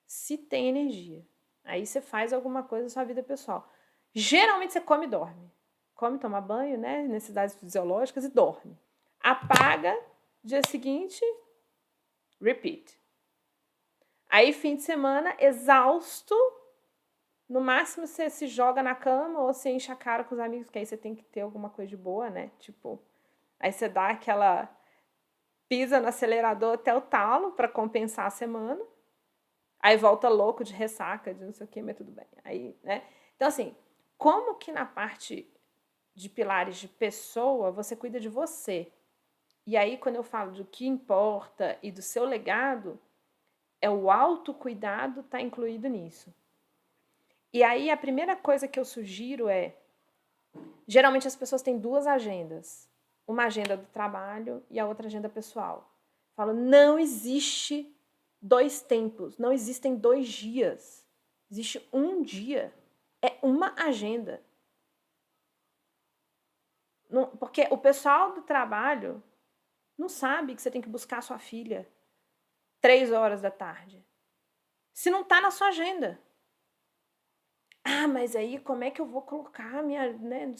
Se tem energia. Aí você faz alguma coisa na sua vida pessoal. Geralmente você come e dorme. Come, toma banho, né? Necessidades fisiológicas e dorme. Apaga, dia seguinte, repeat. Aí, fim de semana, exausto. No máximo, você se joga na cama ou você enche a cara com os amigos, que aí você tem que ter alguma coisa de boa, né? Tipo, aí você dá aquela pisa no acelerador até o talo para compensar a semana. Aí volta louco de ressaca, de não sei o que, mas tudo bem. Aí, né? Então, assim, como que na parte de pilares de pessoa, você cuida de você? E aí, quando eu falo do que importa e do seu legado, é o autocuidado tá incluído nisso. E aí, a primeira coisa que eu sugiro é, geralmente as pessoas têm duas agendas. Uma agenda do trabalho e a outra agenda pessoal. Falo, não existe 2 tempos, não existem 2 dias. Existe um dia. É uma agenda. Não, porque o pessoal do trabalho não sabe que você tem que buscar sua filha 3 horas da tarde. Se não está na sua agenda. Ah, mas aí como é que eu vou colocar a minha... Né?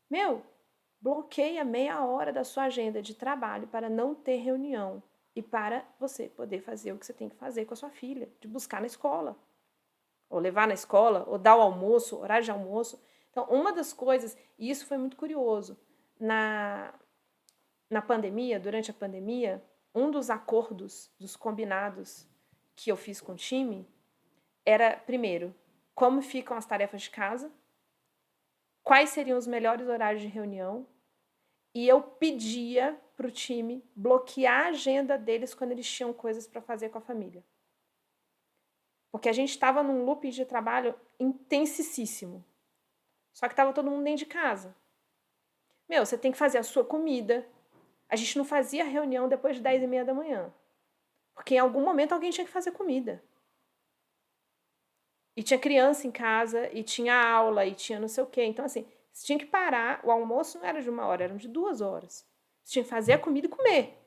Meu, bloqueia meia hora da sua agenda de trabalho para não ter reunião e para você poder fazer o que você tem que fazer com a sua filha, de buscar na escola, ou levar na escola, ou dar o almoço, horário de almoço. Então, uma das coisas, e isso foi muito curioso, na pandemia, durante a pandemia, um dos acordos, dos combinados que eu fiz com o time era, primeiro, como ficam as tarefas de casa, quais seriam os melhores horários de reunião, e eu pedia para o time bloquear a agenda deles quando eles tinham coisas para fazer com a família. Porque a gente estava num loop de trabalho intensíssimo. Só que estava todo mundo dentro de casa. Meu, você tem que fazer a sua comida. A gente não fazia reunião depois de 10h30 da manhã. Porque em algum momento alguém tinha que fazer comida. E tinha criança em casa, e tinha aula, e tinha não sei o quê. Então, assim, você tinha que parar. O almoço não era de 1 hora, era de 2 horas. Você tinha que fazer a comida e comer.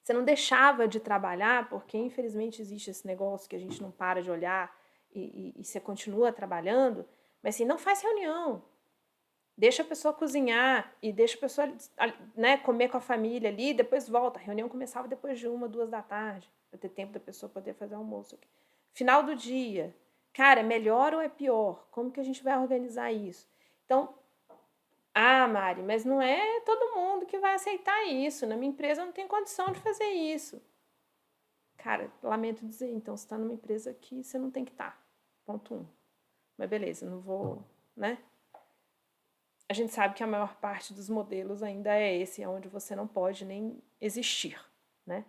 Você não deixava de trabalhar, porque infelizmente existe esse negócio que a gente não para de olhar e você continua trabalhando, mas assim, não faz reunião. Deixa a pessoa cozinhar e deixa a pessoa, né, comer com a família ali, depois volta. A reunião começava depois de 1, 2 da tarde, para ter tempo da pessoa poder fazer almoço. Final do dia. Cara, é melhor ou é pior? Como que a gente vai organizar isso? Então, ah, Mari, mas não é todo mundo que vai aceitar isso. Na minha empresa não tem condição de fazer isso. Cara, lamento dizer, então você está numa empresa que você não tem que estar. Ponto 1. Mas beleza, não vou, né? A gente sabe que a maior parte dos modelos ainda é esse, onde você não pode nem existir, né?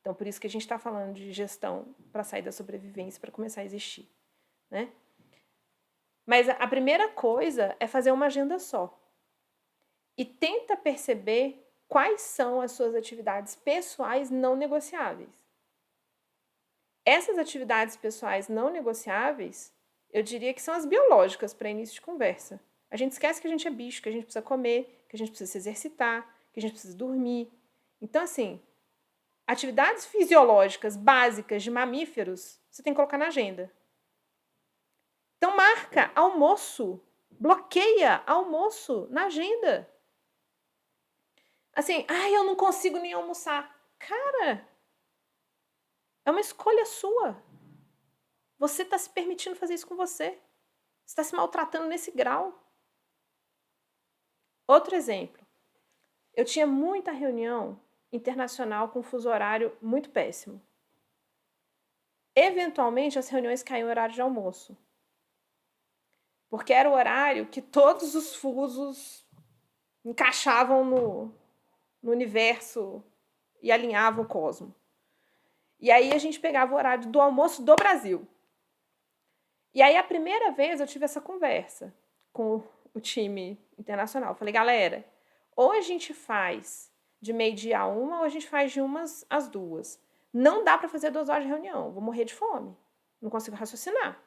Então, por isso que a gente está falando de gestão para sair da sobrevivência para começar a existir, né? Mas a primeira coisa é fazer uma agenda só. E tenta perceber quais são as suas atividades pessoais não negociáveis. Essas atividades pessoais não negociáveis, eu diria que são as biológicas para início de conversa. A gente esquece que a gente é bicho, que a gente precisa comer, que a gente precisa se exercitar, que a gente precisa dormir. Então, assim, atividades fisiológicas básicas de mamíferos, você tem que colocar na agenda. Então, marca almoço, bloqueia almoço na agenda. Assim, eu não consigo nem almoçar. Cara, é uma escolha sua. Você está se permitindo fazer isso com você. Você está se maltratando nesse grau. Outro exemplo. Eu tinha muita reunião internacional com fuso horário muito péssimo. Eventualmente, as reuniões caíam no horário de almoço. Porque era o horário que todos os fusos encaixavam no universo e alinhavam o cosmo. E aí a gente pegava o horário do almoço do Brasil. E aí a primeira vez eu tive essa conversa com o time internacional. Eu falei, galera, ou a gente faz de 12h a 1, ou a gente faz de 1 às 2. Não dá para fazer 2 horas de reunião, vou morrer de fome. Não consigo raciocinar.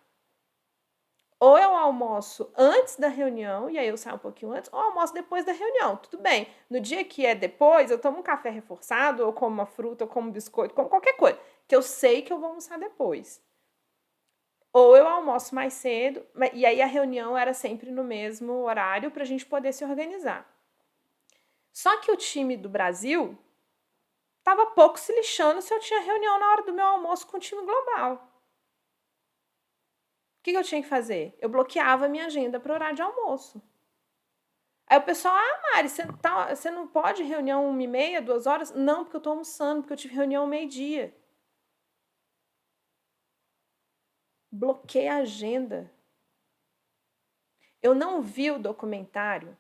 Ou eu almoço antes da reunião, e aí eu saio um pouquinho antes, ou almoço depois da reunião. Tudo bem. No dia que é depois, eu tomo um café reforçado, ou como uma fruta, ou como um biscoito, como qualquer coisa, que eu sei que eu vou almoçar depois. Ou eu almoço mais cedo, e aí a reunião era sempre no mesmo horário para a gente poder se organizar. Só que o time do Brasil estava pouco se lixando se eu tinha reunião na hora do meu almoço com o time global. O que eu tinha que fazer? Eu bloqueava a minha agenda para o horário de almoço. Aí o pessoal, Mari, você não pode reunião 1h30, 2 horas? Não, porque eu estou almoçando, porque eu tive reunião 12h. Bloqueei a agenda. Eu não vi o documentário,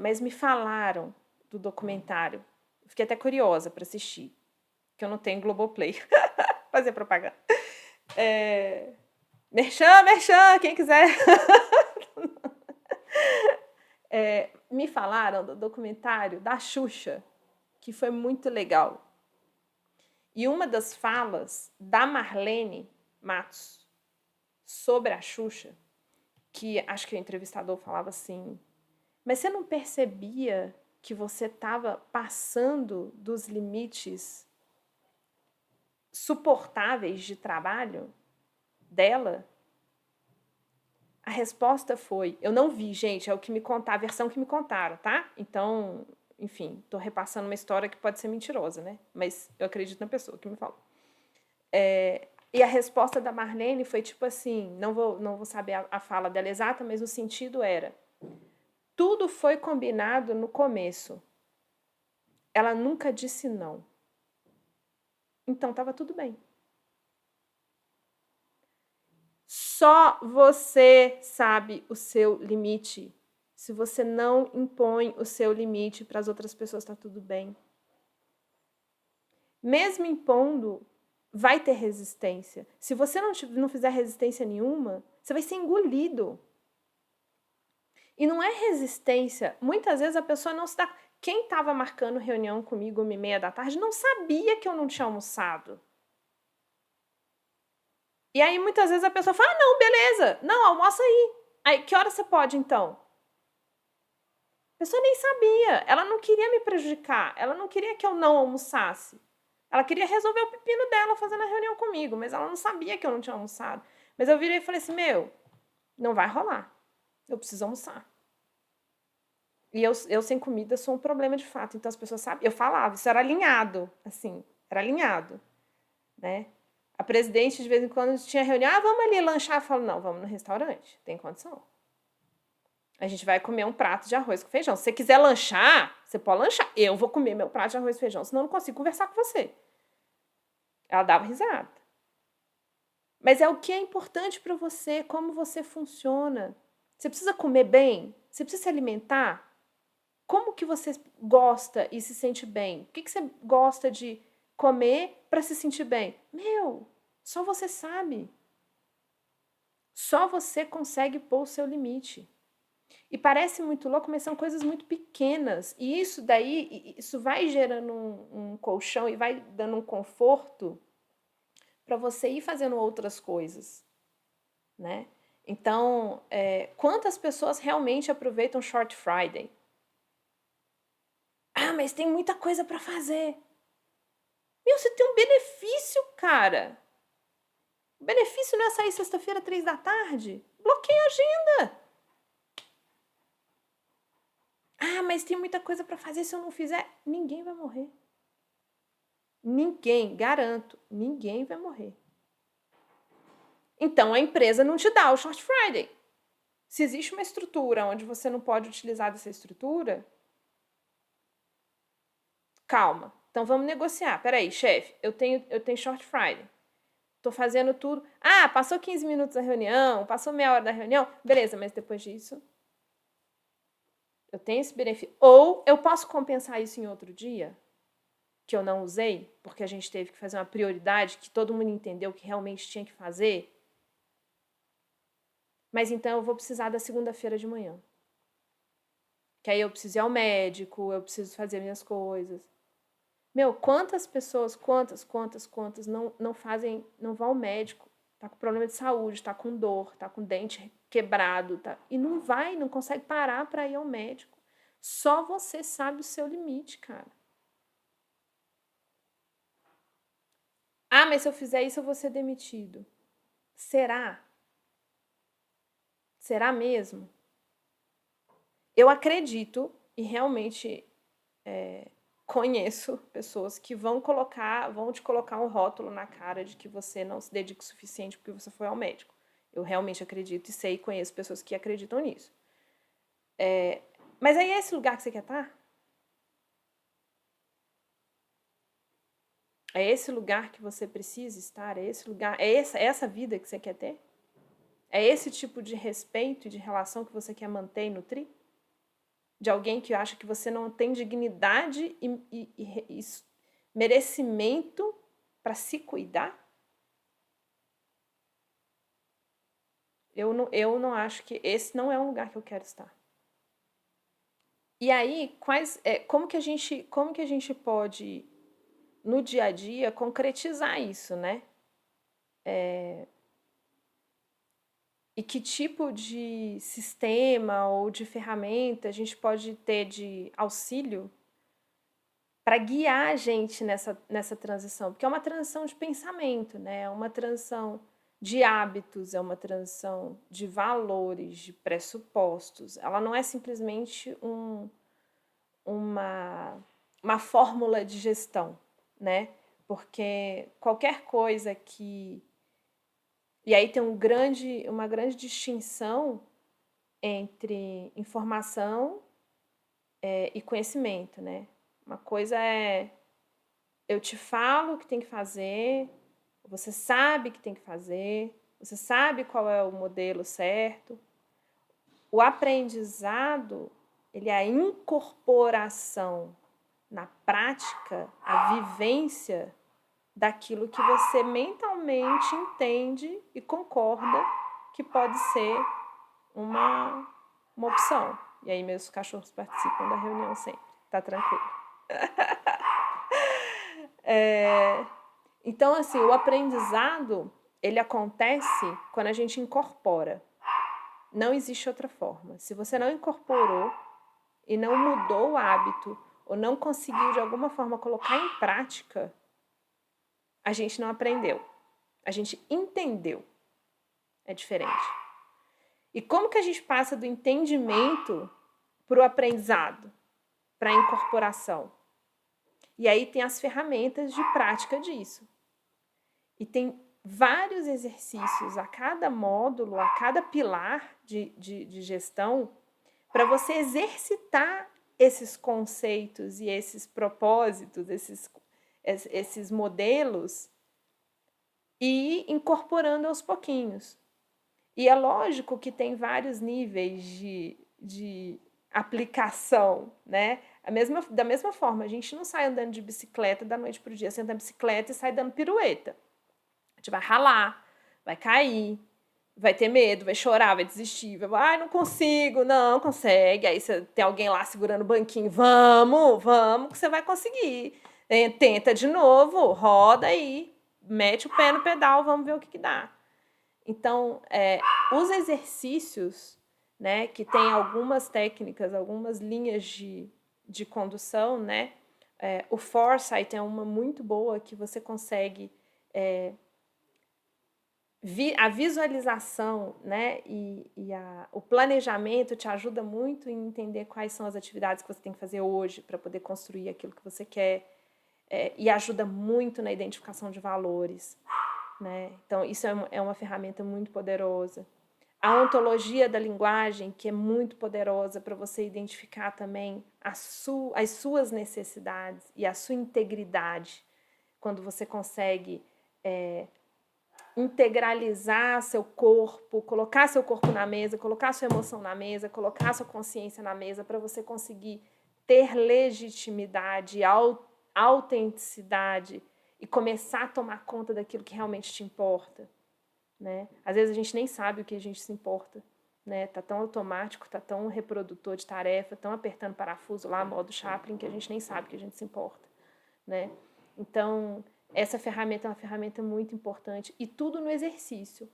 mas me falaram do documentário. Fiquei até curiosa para assistir, que eu não tenho Globoplay. Fazer propaganda. Merchan, quem quiser. Me falaram do documentário da Xuxa, que foi muito legal. E uma das falas da Marlene Matos sobre a Xuxa, que acho que o entrevistador falava assim, mas você não percebia que você estava passando dos limites suportáveis de trabalho dela? A resposta foi, eu não vi, gente, é o que me contaram, a versão que me contaram, tá? Então, enfim, tô repassando uma história que pode ser mentirosa, né? Mas eu acredito na pessoa que me falou. E a resposta da Marlene foi tipo assim, não vou saber a fala dela exata, mas o sentido era, tudo foi combinado no começo. Ela nunca disse não. Então estava tudo bem. Só você sabe o seu limite. Se você não impõe o seu limite para as outras pessoas, está tudo bem. Mesmo impondo, vai ter resistência. Se você não fizer resistência nenhuma, você vai ser engolido. E não é resistência. Muitas vezes a pessoa não se dá... Quem estava marcando reunião comigo 1h30 não sabia que eu não tinha almoçado. E aí, muitas vezes, a pessoa fala, não, beleza, não, almoça aí. Aí, que hora você pode, então? A pessoa nem sabia, ela não queria me prejudicar, ela não queria que eu não almoçasse. Ela queria resolver o pepino dela fazendo a reunião comigo, mas ela não sabia que eu não tinha almoçado. Mas eu virei e falei assim, não vai rolar, eu preciso almoçar. E eu sem comida sou um problema de fato, então as pessoas sabem, eu falava, isso era alinhado, assim, era alinhado, né? A presidente, de vez em quando, tinha reunião, vamos ali lanchar. Eu falo, não, vamos no restaurante, tem condição. A gente vai comer um prato de arroz com feijão. Se você quiser lanchar, você pode lanchar. Eu vou comer meu prato de arroz com feijão, senão eu não consigo conversar com você. Ela dava risada. Mas é o que é importante para você, como você funciona. Você precisa comer bem? Você precisa se alimentar? Como que você gosta e se sente bem? O que você gosta de comer para se sentir bem? Só você sabe. Só você consegue pôr o seu limite. E parece muito louco, mas são coisas muito pequenas. E isso daí, isso vai gerando um colchão e vai dando um conforto para você ir fazendo outras coisas, né? Então, quantas pessoas realmente aproveitam Short Friday? Mas tem muita coisa para fazer. Você tem um benefício, cara. O benefício não é sair sexta-feira, 3h. Bloqueia a agenda. Mas tem muita coisa para fazer, se eu não fizer, ninguém vai morrer. Ninguém, garanto, ninguém vai morrer. Então a empresa não te dá o Short Friday. Se existe uma estrutura onde você não pode utilizar dessa estrutura, calma. Então vamos negociar. Peraí, chefe, eu tenho Short Friday. Tô fazendo tudo. Passou 15 minutos da reunião, passou meia hora da reunião. Beleza, mas depois disso, eu tenho esse benefício. Ou eu posso compensar isso em outro dia, que eu não usei, porque a gente teve que fazer uma prioridade, que todo mundo entendeu que realmente tinha que fazer. Mas então eu vou precisar da segunda-feira de manhã. Que aí eu preciso ir ao médico, eu preciso fazer minhas coisas. Quantas pessoas, quantas não fazem, não vão ao médico tá com problema de saúde, tá com dor, tá com dente quebrado, tá, e não consegue parar para ir ao médico. Só você sabe o seu limite, cara. Ah, mas se eu fizer isso eu vou ser demitido. Será? Será mesmo? Eu acredito e realmente conheço pessoas que vão te colocar um rótulo na cara de que você não se dedica o suficiente porque você foi ao médico. Eu realmente acredito e sei e conheço pessoas que acreditam nisso. Mas aí é esse lugar que você quer estar? É esse lugar que você precisa estar? É esse lugar? É essa vida que você quer ter? É esse tipo de respeito e de relação que você quer manter e nutrir? De alguém que acha que você não tem dignidade e merecimento para se cuidar? Eu não acho que esse não é um lugar que eu quero estar. E aí, como que a gente pode, no dia a dia, concretizar isso, né? E que tipo de sistema ou de ferramenta a gente pode ter de auxílio para guiar a gente nessa transição? Porque é uma transição de pensamento, né? É uma transição de hábitos, é uma transição de valores, de pressupostos. Ela não é simplesmente uma fórmula de gestão, né? Porque qualquer coisa que... E aí tem uma grande distinção entre informação e conhecimento, né? Uma coisa é eu te falo o que tem que fazer, você sabe que tem que fazer, você sabe qual é o modelo certo. O aprendizado, ele é a incorporação na prática, a vivência daquilo que você mentalmente entende e concorda que pode ser uma opção. E aí meus cachorros participam da reunião sempre, tá tranquilo. Então, assim, o aprendizado, ele acontece quando a gente incorpora. Não existe outra forma. Se você não incorporou e não mudou o hábito, ou não conseguiu, de alguma forma, colocar em prática, a gente não aprendeu. A gente entendeu. É diferente. E como que a gente passa do entendimento para o aprendizado, para a incorporação? E aí tem as ferramentas de prática disso. E tem vários exercícios a cada módulo, a cada pilar de gestão, para você exercitar esses conceitos e esses propósitos, esses modelos, e ir incorporando aos pouquinhos. E é lógico que tem vários níveis de aplicação, né? Da mesma forma, a gente não sai andando de bicicleta da noite para o dia, senta na bicicleta e sai dando pirueta. A gente vai ralar, vai cair, vai ter medo, vai chorar, vai desistir, vai, não consigo, não consegue. Aí você tem alguém lá segurando o banquinho, vamos, que você vai conseguir. Tenta de novo, roda aí, mete o pé no pedal, vamos ver o que dá. Então, os exercícios, né, que tem algumas técnicas, algumas linhas de condução, né? O Foresight é uma muito boa que você consegue... a visualização, né, o planejamento te ajuda muito em entender quais são as atividades que você tem que fazer hoje para poder construir aquilo que você quer, e ajuda muito na identificação de valores, né? Então, isso é uma ferramenta muito poderosa. A ontologia da linguagem, que é muito poderosa para você identificar também as suas necessidades e a sua integridade, quando você consegue integralizar seu corpo, colocar seu corpo na mesa, colocar sua emoção na mesa, colocar sua consciência na mesa, para você conseguir ter legitimidade, autenticidade e começar a tomar conta daquilo que realmente te importa, né? Às vezes a gente nem sabe o que a gente se importa, né? Tá tão automático, tá tão reprodutor de tarefa, tão apertando parafuso lá, modo Chaplin, que a gente nem sabe que a gente se importa, né? Então, Essa ferramenta é uma ferramenta muito importante, e tudo no exercício.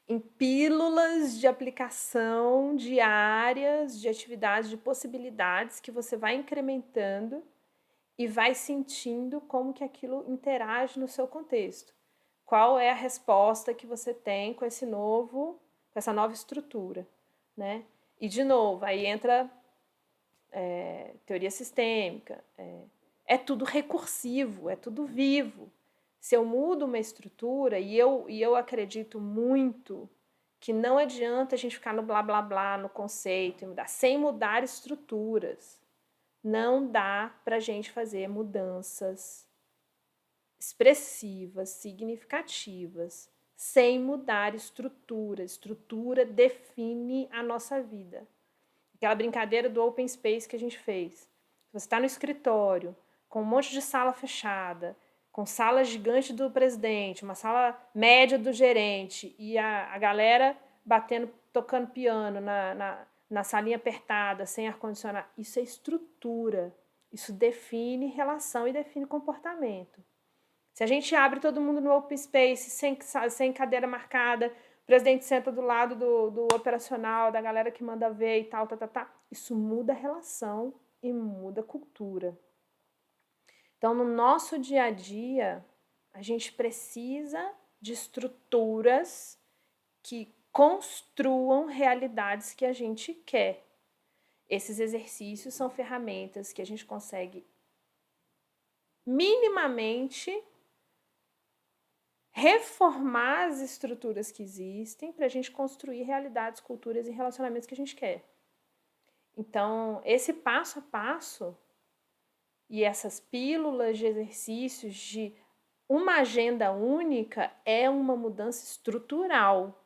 Em pílulas de aplicação diárias, de atividades, de possibilidades que você vai incrementando e vai sentindo como que aquilo interage no seu contexto. Qual é a resposta que você tem com essa nova estrutura, né? E, de novo, aí entra teoria sistêmica, é tudo recursivo, é tudo vivo. Se eu mudo uma estrutura, e eu acredito muito que não adianta a gente ficar no blá blá blá, no conceito, sem mudar estruturas. Não dá para a gente fazer mudanças expressivas, significativas, sem mudar estrutura. Estrutura define a nossa vida. Aquela brincadeira do open space que a gente fez. Você está no escritório, com um monte de sala fechada, com sala gigante do presidente, uma sala média do gerente, e a galera tocando piano na salinha apertada, sem ar-condicionado. Isso é estrutura. Isso define relação e define comportamento. Se a gente abre todo mundo no open space, sem cadeira marcada, o presidente senta do lado do operacional, da galera que manda ver e tal, isso muda a relação e muda a cultura. Então, no nosso dia a dia, a gente precisa de estruturas que construam realidades que a gente quer. Esses exercícios são ferramentas que a gente consegue minimamente reformar as estruturas que existem para a gente construir realidades, culturas e relacionamentos que a gente quer. Então, esse passo a passo e essas pílulas de exercícios de uma agenda única é uma mudança estrutural.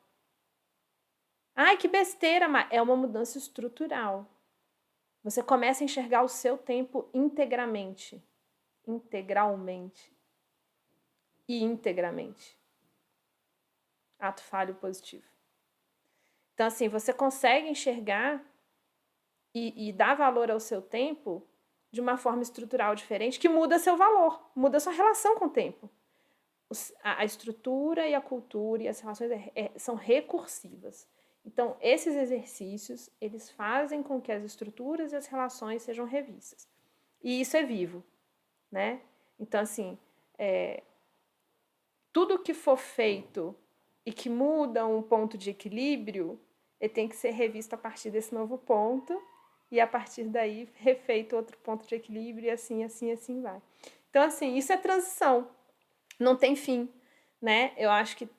Ai, que besteira, mas é uma mudança estrutural. Você começa a enxergar o seu tempo integralmente e integramente. Ato falho positivo. Então, assim, você consegue enxergar e dar valor ao seu tempo de uma forma estrutural diferente que muda seu valor, muda sua relação com o tempo. A estrutura e a cultura e as relações são recursivas. Então, esses exercícios, eles fazem com que as estruturas e as relações sejam revistas. E isso é vivo, né? Então, assim, tudo que for feito e que muda um ponto de equilíbrio, ele tem que ser revisto a partir desse novo ponto e a partir daí refeito outro ponto de equilíbrio e assim vai. Então, assim, isso é transição, não tem fim, né? Eu acho que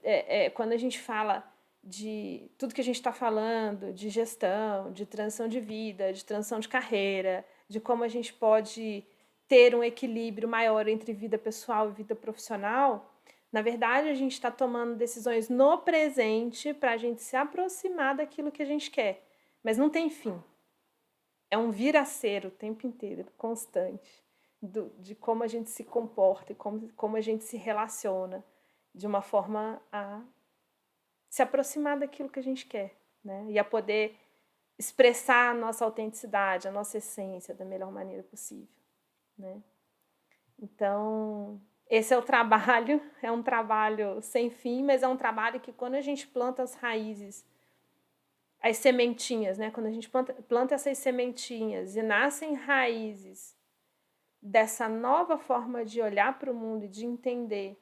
quando a gente fala de tudo que a gente está falando, de gestão, de transição de vida, de transição de carreira, de como a gente pode ter um equilíbrio maior entre vida pessoal e vida profissional, na verdade, a gente está tomando decisões no presente para a gente se aproximar daquilo que a gente quer, mas não tem fim. É um vir a ser o tempo inteiro, constante, de como a gente se comporta e como a gente se relaciona de uma forma a se aproximar daquilo que a gente quer, né? E a poder expressar a nossa autenticidade, a nossa essência da melhor maneira possível, né? Então, esse é um trabalho sem fim, mas é um trabalho que quando a gente planta as raízes, as sementinhas, né? Quando a gente planta essas sementinhas e nascem raízes dessa nova forma de olhar para o mundo e de entender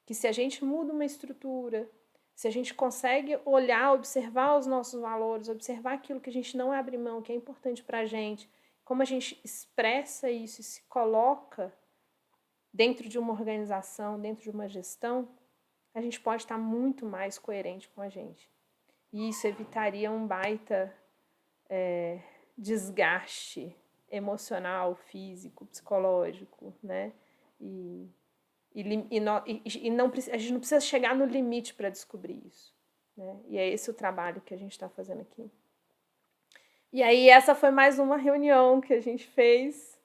que se a gente muda uma estrutura, se a gente consegue olhar, observar os nossos valores, observar aquilo que a gente não abre mão, que é importante para a gente, como a gente expressa isso e se coloca dentro de uma organização, dentro de uma gestão, a gente pode estar muito mais coerente com a gente. E isso evitaria um baita desgaste emocional, físico, psicológico, né? Não, a gente não precisa chegar no limite para descobrir isso, né? E é esse o trabalho que a gente está fazendo aqui. E aí essa foi mais uma reunião que a gente fez,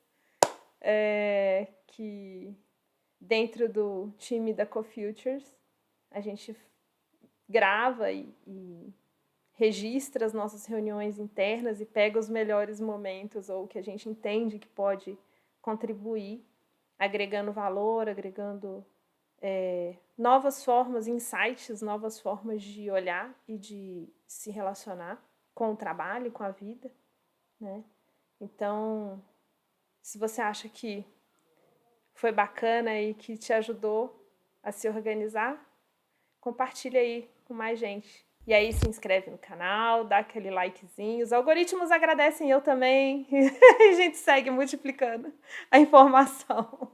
que dentro do time da CoFutures, a gente grava e registra as nossas reuniões internas e pega os melhores momentos ou que a gente entende que pode contribuir. agregando valor, agregando novas formas, insights, novas formas de olhar e de se relacionar com o trabalho, com a vida, né? Então, se você acha que foi bacana e que te ajudou a se organizar, compartilha aí com mais gente. E aí se inscreve no canal, dá aquele likezinho. Os algoritmos agradecem eu também. E a gente segue multiplicando a informação.